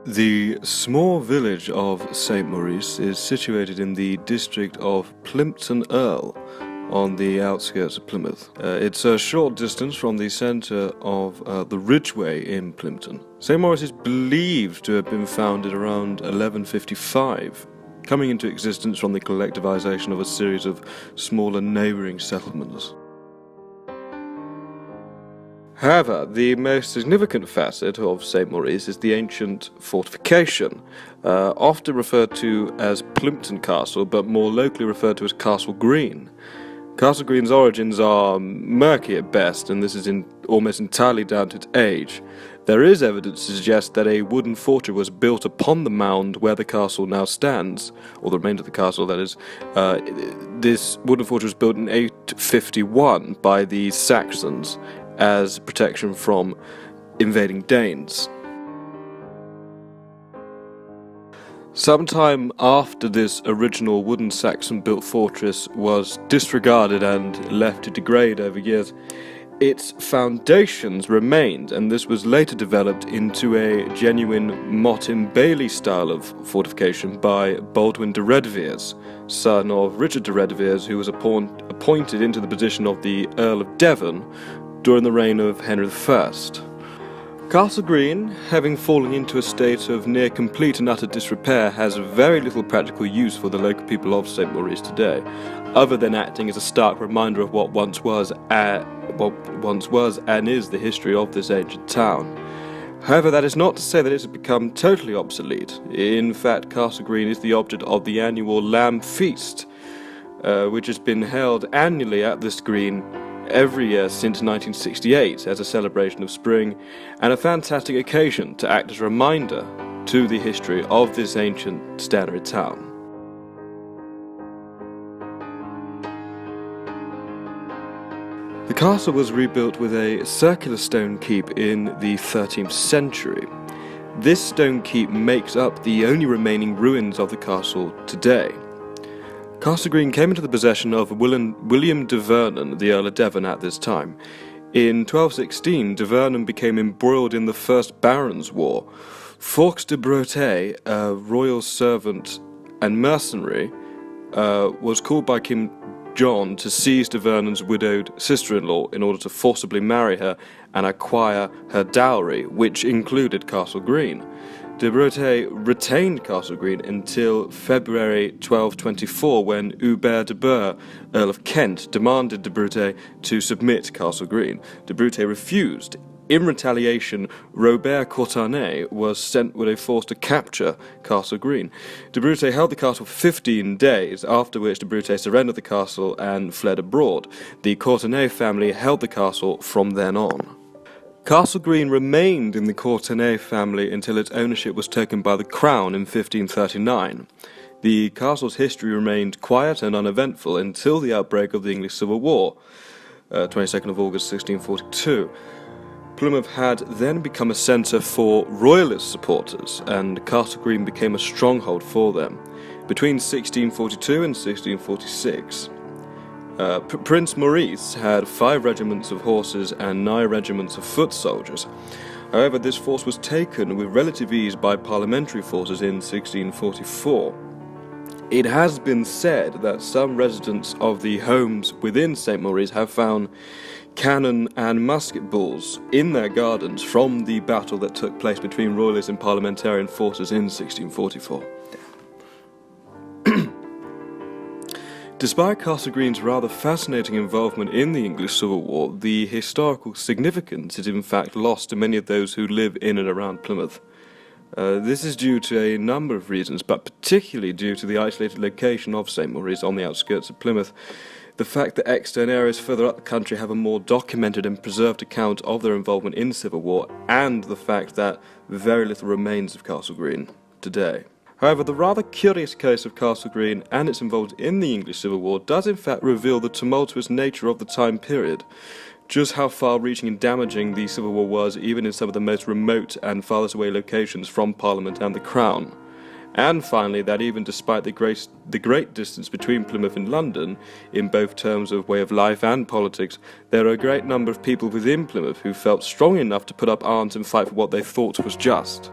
The small village of St. Maurice is situated in the district of Plympton Earle, on the outskirts of Plymouth. It's a short distance from the centre of the Ridgeway in Plympton. St. Maurice is believed to have been founded around 1155, coming into existence from the collectivisation of a series of smaller neighbouring settlements. However, the most significant facet of St. Maurice is the ancient fortification, often referred to as Plympton Castle, but more locally referred to as Castle Green. Castle Green's origins are murky at best, and this is almost entirely down to its age. There is evidence to suggest that a wooden fortress was built upon the mound where the castle now stands, or the remainder of the castle, that is. This wooden fortress was built in 851 by the Saxons as protection from invading Danes. Sometime after this original wooden Saxon-built fortress was disregarded and left to degrade over years, its foundations remained, and this was later developed into a genuine Motte and Bailey style of fortification by Baldwin de Redvers, son of Richard de Redvers, who was appointed into the position of the Earl of Devon during the reign of Henry I. Castle Green, having fallen into a state of near complete and utter disrepair, has very little practical use for the local people of St. Maurice today, other than acting as a stark reminder of what once was and is the history of this ancient town. However, that is not to say that it has become totally obsolete. In fact, Castle Green is the object of the annual Lamb Feast, which has been held annually at this green every year since 1968 as a celebration of spring, and a fantastic occasion to act as a reminder to the history of this ancient stannary town. The castle was rebuilt with a circular stone keep in the 13th century. This stone keep makes up the only remaining ruins of the castle today. Castle Green came into the possession of William de Vernon, the Earl of Devon, at this time. In 1216, de Vernon became embroiled in the First Barons' War. Fawkes de Breauté, a royal servant and mercenary, was called by King John to seize de Vernon's widowed sister-in-law in order to forcibly marry her and acquire her dowry, which included Castle Green. De Breauté retained Castle Green until February 1224, when Hubert de Burgh, Earl of Kent, demanded de Breauté to submit Castle Green. De Breauté refused. In retaliation, Robert Courtenay was sent with a force to capture Castle Green. De Breauté held the castle for 15 days, after which de Breauté surrendered the castle and fled abroad. The Courtenay family held the castle from then on. Castle Green remained in the Courtenay family until its ownership was taken by the Crown in 1539. The castle's history remained quiet and uneventful until the outbreak of the English Civil War, 22nd of August 1642. Plymouth had then become a centre for Royalist supporters, and Castle Green became a stronghold for them. Between 1642 and 1646, Prince Maurice had 5 regiments of horses and 9 regiments of foot soldiers. However, this force was taken with relative ease by parliamentary forces in 1644. It has been said that some residents of the homes within St. Maurice have found cannon and musket balls in their gardens from the battle that took place between royalist and parliamentarian forces in 1644. Despite Castle Green's rather fascinating involvement in the English Civil War, the historical significance is in fact lost to many of those who live in and around Plymouth. This is due to a number of reasons, but particularly due to the isolated location of St. Maurice on the outskirts of Plymouth. The fact that extant areas further up the country have a more documented and preserved account of their involvement in Civil War, and the fact that very little remains of Castle Green today. However, the rather curious case of Castle Green and its involvement in the English Civil War does in fact reveal the tumultuous nature of the time period, just how far-reaching and damaging the Civil War was even in some of the most remote and farthest away locations from Parliament and the Crown. And finally, that even despite the great distance between Plymouth and London, in both terms of way of life and politics, there are a great number of people within Plymouth who felt strong enough to put up arms and fight for what they thought was just.